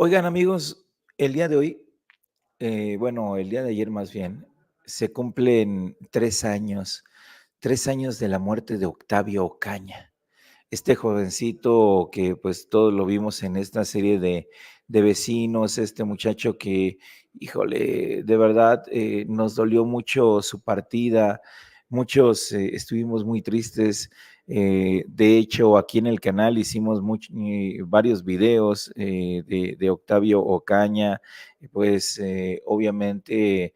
Oigan, amigos, el día de hoy, bueno, el día de ayer más bien, se cumplen 3 años, 3 años de la muerte de Octavio Ocaña. Este jovencito que pues todos lo vimos en esta serie de Vecinos, este muchacho que, híjole, de verdad nos dolió mucho su partida, muchos estuvimos muy tristes. De hecho, aquí en el canal hicimos varios videos de Octavio Ocaña, pues obviamente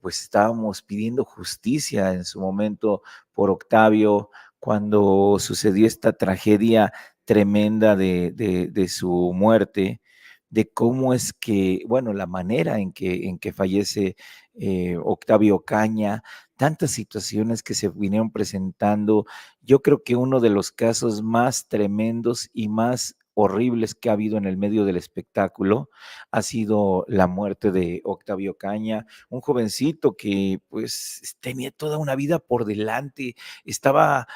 pues estábamos pidiendo justicia en su momento por Octavio cuando sucedió esta tragedia tremenda de su muerte, de cómo es que, bueno, la manera en que fallece Octavio Ocaña, tantas situaciones que se vinieron presentando. Yo creo que uno de los casos más tremendos y más horribles que ha habido en el medio del espectáculo ha sido la muerte de Octavio Ocaña, un jovencito que pues tenía toda una vida por delante, estaba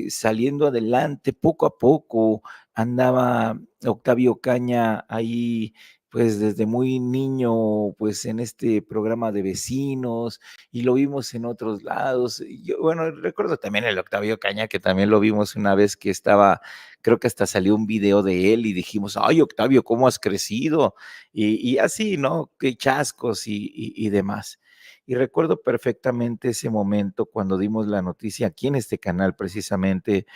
saliendo adelante poco a poco. Andaba Octavio Ocaña ahí, pues desde muy niño, pues en este programa de Vecinos, y lo vimos en otros lados. Y yo, bueno, recuerdo también el Octavio Ocaña, que también lo vimos una vez que estaba, creo que hasta salió un video de él y dijimos, ay, Octavio, ¿cómo has crecido? Y así, ¿no? Qué chascos y demás. Y recuerdo perfectamente ese momento cuando dimos la noticia aquí en este canal precisamente,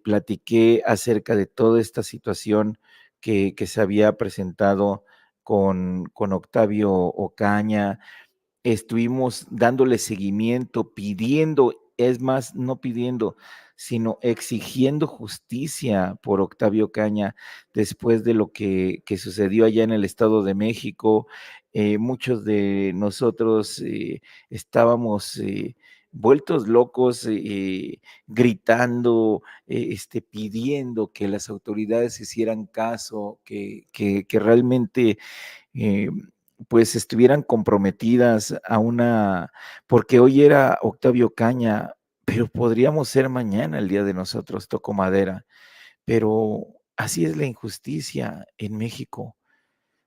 platiqué acerca de toda esta situación que se había presentado con Octavio Ocaña. Estuvimos dándole seguimiento, pidiendo, es más, no pidiendo, sino exigiendo justicia por Octavio Caña después de lo que sucedió allá en el Estado de México. Muchos de nosotros estábamos vueltos locos, gritando, pidiendo que las autoridades hicieran caso, que realmente eh, pues estuvieran comprometidas a una, porque hoy era Octavio Caña, pero podríamos ser mañana el día de nosotros, toco madera, pero así es la injusticia en México.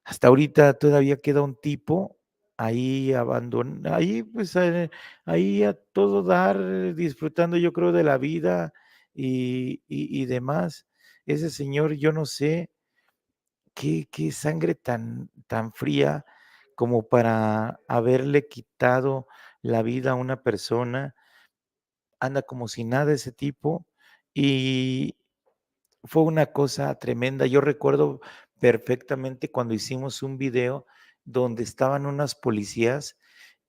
Hasta ahorita todavía queda un tipo ahí abandonado, ahí pues ahí a todo dar, disfrutando yo creo de la vida y demás. Ese señor, yo no sé, qué sangre tan fría como para haberle quitado la vida a una persona, anda como si nada ese tipo, y fue una cosa tremenda. Yo recuerdo perfectamente cuando hicimos un video donde estaban unas policías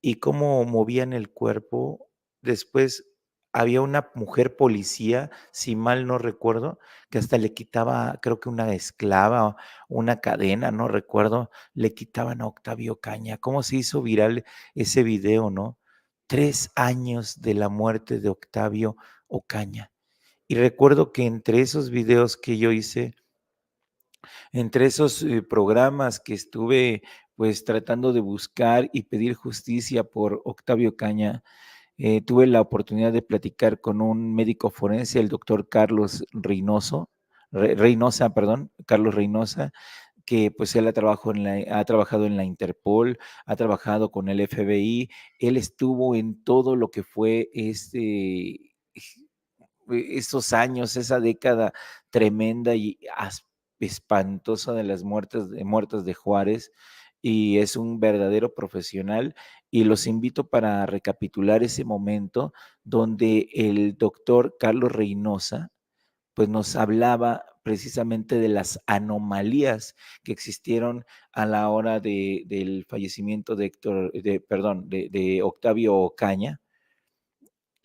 y cómo movían el cuerpo. Después había una mujer policía, si mal no recuerdo, que hasta le quitaba, creo que una esclava o una cadena, no recuerdo, le quitaban a Octavio Caña. ¿Cómo se hizo viral ese video, no? 3 años de la muerte de Octavio Ocaña. Y recuerdo que entre esos videos que yo hice, entre esos programas que estuve pues tratando de buscar y pedir justicia por Octavio Caña, tuve la oportunidad de platicar con un médico forense, el doctor Carlos Reynosa, perdón, Carlos Reynosa, que pues él ha trabajado en la Interpol, ha trabajado con el FBI, él estuvo en todo lo que fue esos años, esa década tremenda y espantosa de las muertes de Juárez, y es un verdadero profesional, y los invito para recapitular ese momento donde el doctor Carlos Reynosa pues nos hablaba precisamente de las anomalías que existieron a la hora del fallecimiento de perdón, de Octavio Ocaña,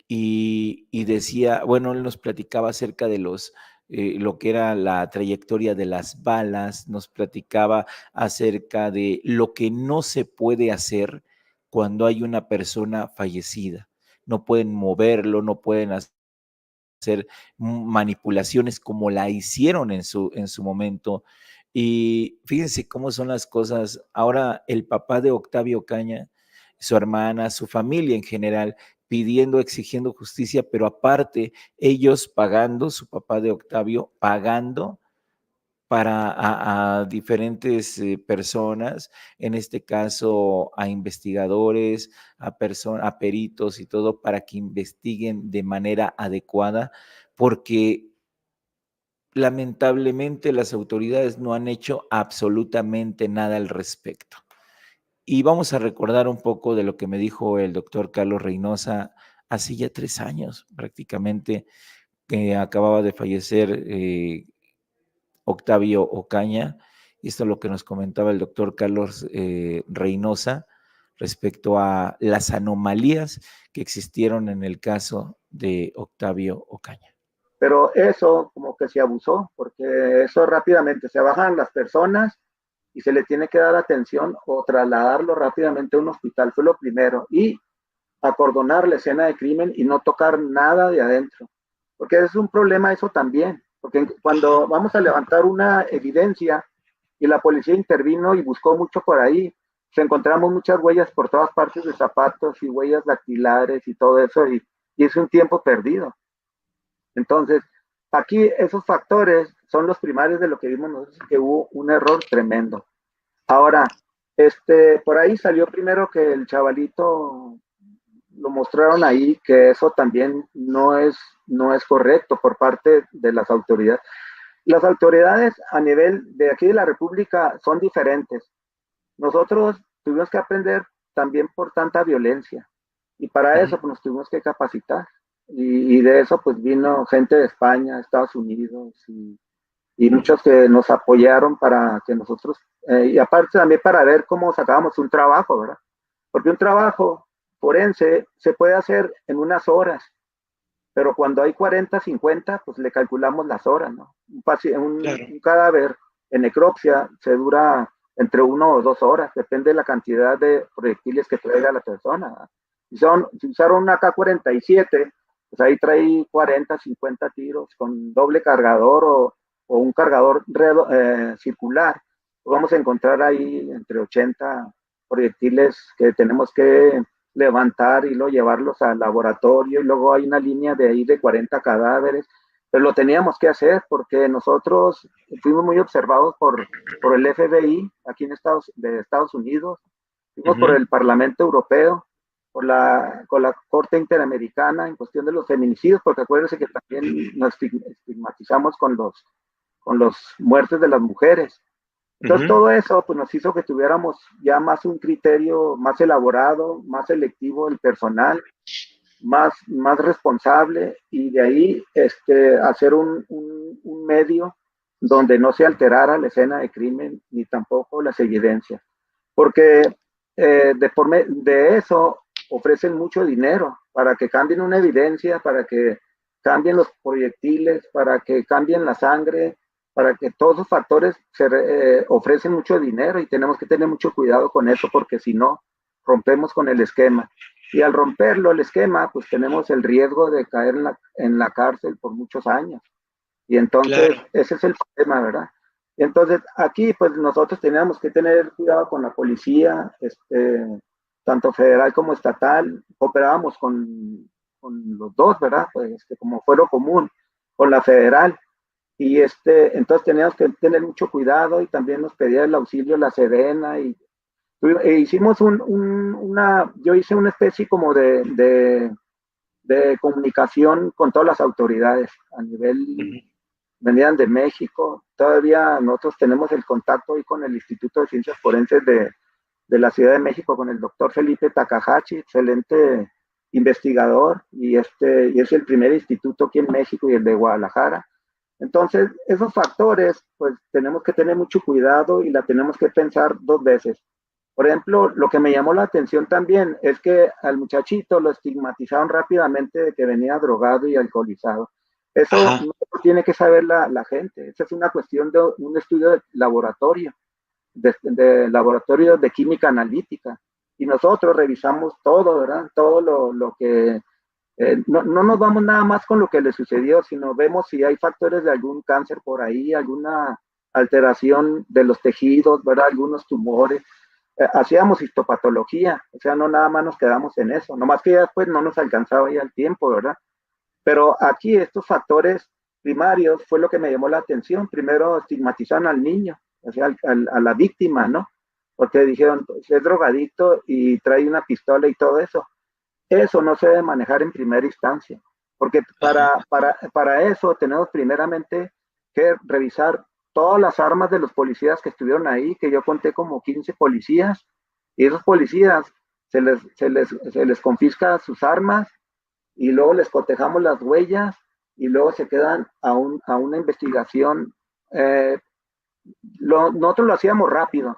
y decía, bueno, él nos platicaba acerca de lo que era la trayectoria de las balas, nos platicaba acerca de lo que no se puede hacer cuando hay una persona fallecida. No pueden moverlo, no pueden hacer manipulaciones como la hicieron en su momento. Y fíjense cómo son las cosas. Ahora el papá de Octavio Caña, su hermana, su familia en general, pidiendo, exigiendo justicia, pero aparte ellos pagando, su papá de Octavio pagando para a diferentes personas, en este caso a investigadores, a peritos y todo, para que investiguen de manera adecuada, porque lamentablemente las autoridades no han hecho absolutamente nada al respecto. Y vamos a recordar un poco de lo que me dijo el doctor Carlos Reynosa hace ya 3 años, prácticamente, que acababa de fallecer Octavio Ocaña, y esto es lo que nos comentaba el doctor Carlos Reynosa respecto a las anomalías que existieron en el caso de Octavio Ocaña. Pero eso como que se abusó, porque eso rápidamente se bajan las personas y se le tiene que dar atención o trasladarlo rápidamente a un hospital, fue lo primero. Y acordonar la escena de crimen y no tocar nada de adentro, porque es un problema eso también, porque cuando vamos a levantar una evidencia y la policía intervino y buscó mucho por ahí, se encontramos muchas huellas por todas partes de zapatos y huellas dactilares y todo eso, y es un tiempo perdido. Entonces, aquí esos factores son los primarios de lo que vimos nosotros, que hubo un error tremendo. Ahora, por ahí salió primero que el chavalito lo mostraron ahí, que eso también no es correcto por parte de las autoridades. Las autoridades a nivel de aquí de la República son diferentes. Nosotros tuvimos que aprender también por tanta violencia y para eso pues, nos tuvimos que capacitar. Y de eso pues vino gente de España, Estados Unidos y muchos que nos apoyaron para que nosotros, y aparte también para ver cómo sacábamos un trabajo, ¿verdad? Porque un trabajo forense se puede hacer en unas horas, pero cuando hay 40, 50, pues le calculamos las horas, ¿no? Claro. Un cadáver en necropsia se dura entre 1 o 2 horas, depende de la cantidad de proyectiles que traiga la persona. Si usaron una K-47, pues ahí trae 40, 50 tiros con doble cargador o un cargador circular. Pues vamos a encontrar ahí entre 80 proyectiles que tenemos que levantar y luego llevarlos al laboratorio y luego hay una línea de ahí de 40 cadáveres, pero lo teníamos que hacer porque nosotros fuimos muy observados por el FBI aquí en Estados Unidos, fuimos por el Parlamento Europeo, con la Corte Interamericana en cuestión de los feminicidios, porque acuérdense que también nos estigmatizamos con los muertes de las mujeres. Entonces todo eso pues, nos hizo que tuviéramos ya más un criterio más elaborado, más selectivo el personal, más responsable y de ahí hacer un medio donde no se alterara la escena de crimen ni tampoco las evidencias. Porque de eso ofrecen mucho dinero para que cambien una evidencia, para que cambien los proyectiles, para que cambien la sangre, para que todos los factores ofrecen mucho dinero y tenemos que tener mucho cuidado con eso porque si no, rompemos con el esquema. Y al romperlo, el esquema, pues tenemos el riesgo de caer en la cárcel por muchos años. Y entonces, Claro. ese es el problema, ¿verdad? Entonces, aquí, pues nosotros teníamos que tener cuidado con la policía, tanto federal como estatal, cooperábamos con los dos, ¿verdad? Pues como fue lo común, con la federal. Y entonces teníamos que tener mucho cuidado y también nos pedía el auxilio la Sedena hicimos yo hice una especie como de comunicación con todas las autoridades a nivel, venían de México, todavía nosotros tenemos el contacto ahí con el Instituto de Ciencias Forenses de la Ciudad de México, con el doctor Felipe Takahashi, excelente investigador, y es el primer instituto aquí en México y el de Guadalajara. Entonces, esos factores, pues tenemos que tener mucho cuidado y la tenemos que pensar 2 veces. Por ejemplo, lo que me llamó la atención también es que al muchachito lo estigmatizaron rápidamente de que venía drogado y alcoholizado. Eso Ajá. no tiene que saber la gente. Esa es una cuestión de un estudio de laboratorio, de laboratorio de química analítica. Y nosotros revisamos todo, ¿verdad? Todo lo que no nos vamos nada más con lo que le sucedió, sino vemos si hay factores de algún cáncer por ahí, alguna alteración de los tejidos, ¿verdad? Algunos tumores. Hacíamos histopatología, o sea, no nada más nos quedamos en eso, nomás que ya después no nos alcanzaba ya el tiempo, ¿verdad? Pero aquí estos factores primarios fue lo que me llamó la atención. Primero estigmatizaron al niño, o sea, a la víctima, ¿no? Porque dijeron, pues, es drogadicto y trae una pistola y todo eso. Eso no se debe manejar en primera instancia, porque para eso tenemos primeramente que revisar todas las armas de los policías que estuvieron ahí, que yo conté como 15 policías, y esos policías se les confisca sus armas y luego les cotejamos las huellas y luego se quedan a una investigación. Eh, nosotros lo hacíamos rápido.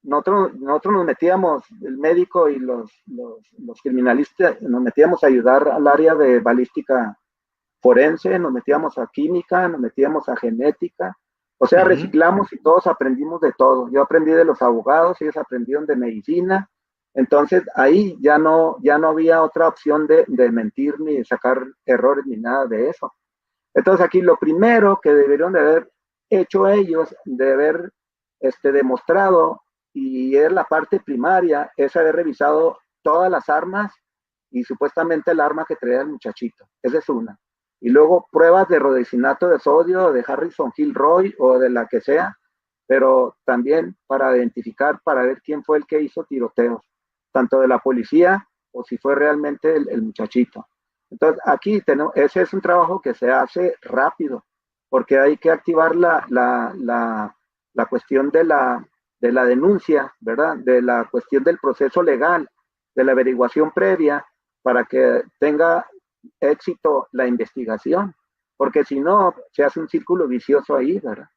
Nosotros nos metíamos, el médico y los criminalistas, nos metíamos a ayudar al área de balística forense, nos metíamos a química, nos metíamos a genética, o sea, reciclamos y todos aprendimos de todo. Yo aprendí de los abogados, ellos aprendieron de medicina, entonces ahí ya no había otra opción de mentir ni de sacar errores ni nada de eso. Entonces aquí lo primero que debieron de haber hecho ellos, de haber demostrado, y es la parte primaria, es haber revisado todas las armas y supuestamente el arma que traía el muchachito. Esa es una. Y luego pruebas de rodicinato de sodio, de Harrison Gilroy o de la que sea, pero también para identificar, para ver quién fue el que hizo tiroteos, tanto de la policía o si fue realmente el muchachito. Entonces, aquí tenemos, ese es un trabajo que se hace rápido, porque hay que activar la cuestión de la denuncia, ¿verdad? De la cuestión del proceso legal, de la averiguación previa, para que tenga éxito la investigación, porque si no, se hace un círculo vicioso ahí, ¿verdad?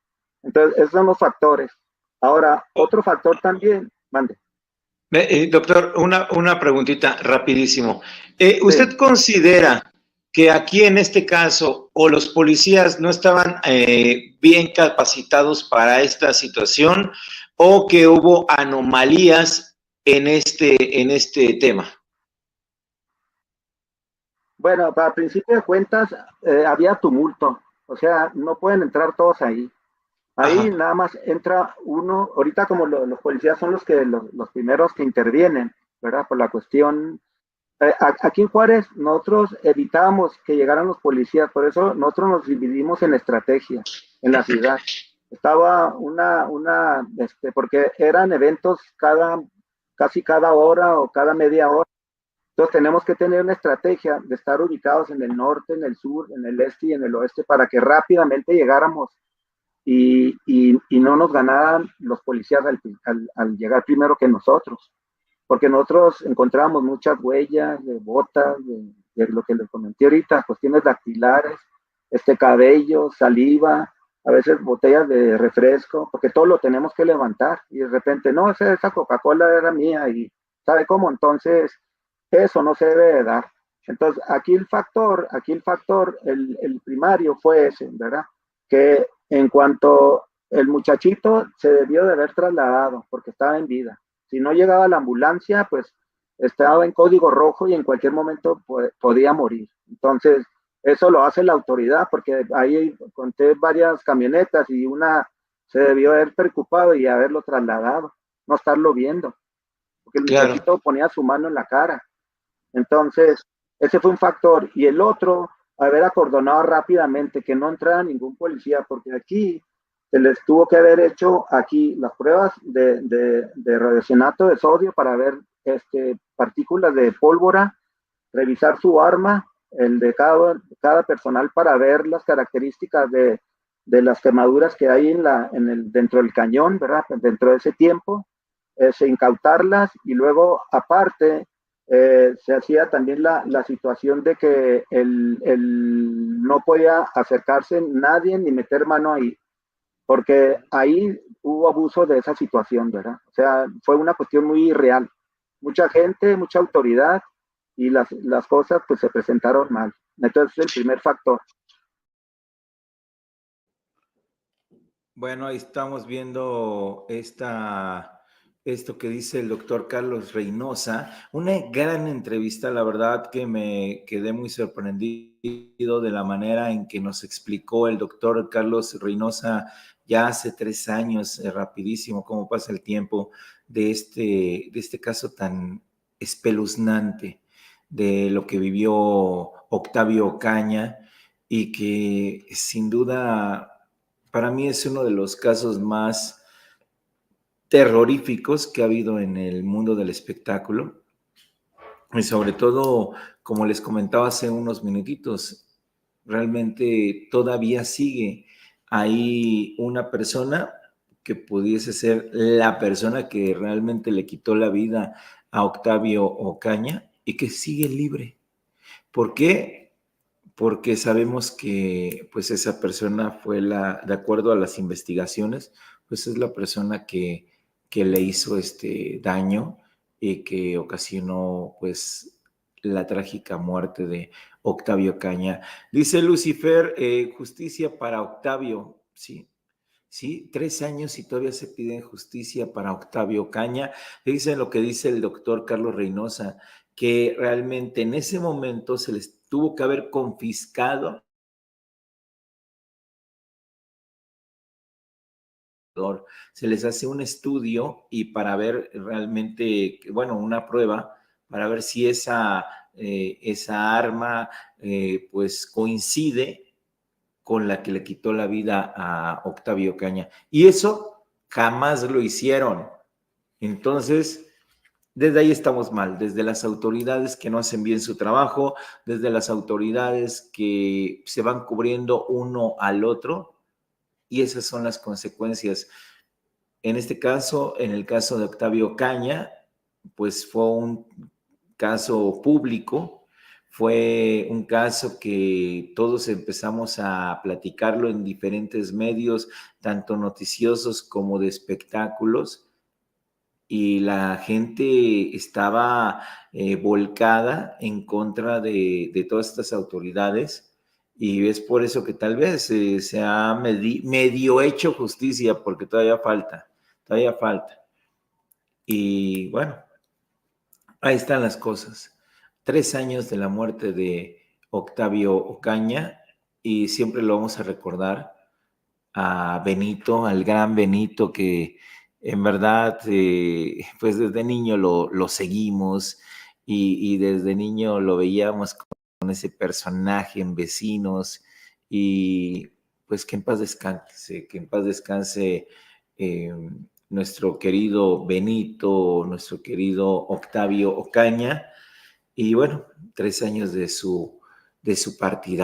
Entonces, esos son los factores. Ahora, otro factor también, mande. Doctor, una preguntita rapidísimo. Sí. ¿Usted considera que aquí en este caso o los policías no estaban bien capacitados para esta situación o que hubo anomalías en este tema? Bueno, para principio de cuentas, había tumulto, o sea, no pueden entrar todos ahí. Ahí Ajá. nada más entra uno, ahorita como los policías son los primeros que intervienen, ¿verdad? Por la cuestión. Aquí en Juárez nosotros evitábamos que llegaran los policías, por eso nosotros nos dividimos en estrategia en la ciudad. Estaba porque eran eventos casi cada hora o cada media hora. Entonces tenemos que tener una estrategia de estar ubicados en el norte, en el sur, en el este y en el oeste para que rápidamente llegáramos y no nos ganaran los policías al llegar primero que nosotros, porque nosotros encontrábamos muchas huellas de botas, de lo que les comenté ahorita, cuestiones dactilares, cabello, saliva, a veces botellas de refresco, porque todo lo tenemos que levantar y de repente, no, esa Coca-Cola era mía y ¿sabe cómo? Entonces, eso no se debe de dar. Entonces, aquí el factor, el primario fue ese, ¿verdad? Que en cuanto el muchachito se debió de haber trasladado porque estaba en vida. Si no llegaba la ambulancia, pues estaba en código rojo y en cualquier momento podía morir. Entonces, eso lo hace la autoridad porque ahí conté varias camionetas y una se debió haber preocupado y haberlo trasladado, no estarlo viendo, porque el Claro. muchachito ponía su mano en la cara. Entonces, ese fue un factor. Y el otro, haber acordonado rápidamente que no entrara ningún policía, porque aquí se les tuvo que haber hecho aquí las pruebas de radioacinato de sodio para ver partículas de pólvora, revisar su arma, el de cada personal para ver las características de las quemaduras que hay dentro del cañón, ¿verdad? Dentro de ese tiempo, incautarlas y luego, aparte, se hacía también la situación de que no podía acercarse nadie ni meter mano ahí, porque ahí hubo abuso de esa situación, ¿verdad? O sea, fue una cuestión muy irreal. Mucha gente, mucha autoridad y las cosas pues se presentaron mal. Entonces, el primer factor. Bueno, ahí estamos viendo esto que dice el doctor Carlos Reynosa. Una gran entrevista, la verdad que me quedé muy sorprendido de la manera en que nos explicó el doctor Carlos Reynosa ya hace 3 años, rapidísimo cómo pasa el tiempo de este caso tan espeluznante de lo que vivió Octavio Ocaña. y que sin duda para mí es uno de los casos más terroríficos que ha habido en el mundo del espectáculo. Y sobre todo, como les comentaba hace unos minutitos, realmente todavía sigue ahí una persona que pudiese ser la persona que realmente le quitó la vida a Octavio Ocaña y que sigue libre. ¿Por qué? Porque sabemos que pues esa persona fue de acuerdo a las investigaciones, pues es la persona que le hizo este daño y que ocasionó pues la trágica muerte de Octavio Caña. Dice Lucifer, justicia para Octavio, sí. Sí, 3 años y todavía se pide justicia para Octavio Caña. Dicen lo que dice el doctor Carlos Reynosa, que realmente en ese momento se les tuvo que haber confiscado, se les hace un estudio y para ver realmente, bueno, una prueba para ver si esa arma pues coincide con la que le quitó la vida a Octavio Caña. Y eso jamás lo hicieron. Entonces, desde ahí estamos mal, desde las autoridades que no hacen bien su trabajo, desde las autoridades que se van cubriendo uno al otro, y esas son las consecuencias. En este caso, en el caso de Octavio Caña, pues fue un caso público, fue un caso que todos empezamos a platicarlo en diferentes medios, tanto noticiosos como de espectáculos, y la gente estaba volcada en contra de todas estas autoridades, y es por eso que tal vez se ha medio hecho justicia, porque todavía falta. Y bueno, ahí están las cosas. 3 años de la muerte de Octavio Ocaña, y siempre lo vamos a recordar a Benito, al gran Benito, que en verdad, pues desde niño lo seguimos y desde niño lo veíamos con ese personaje en Vecinos, y pues que en paz descanse eh, nuestro querido Benito, nuestro querido Octavio Ocaña, y bueno, 3 años de su partida.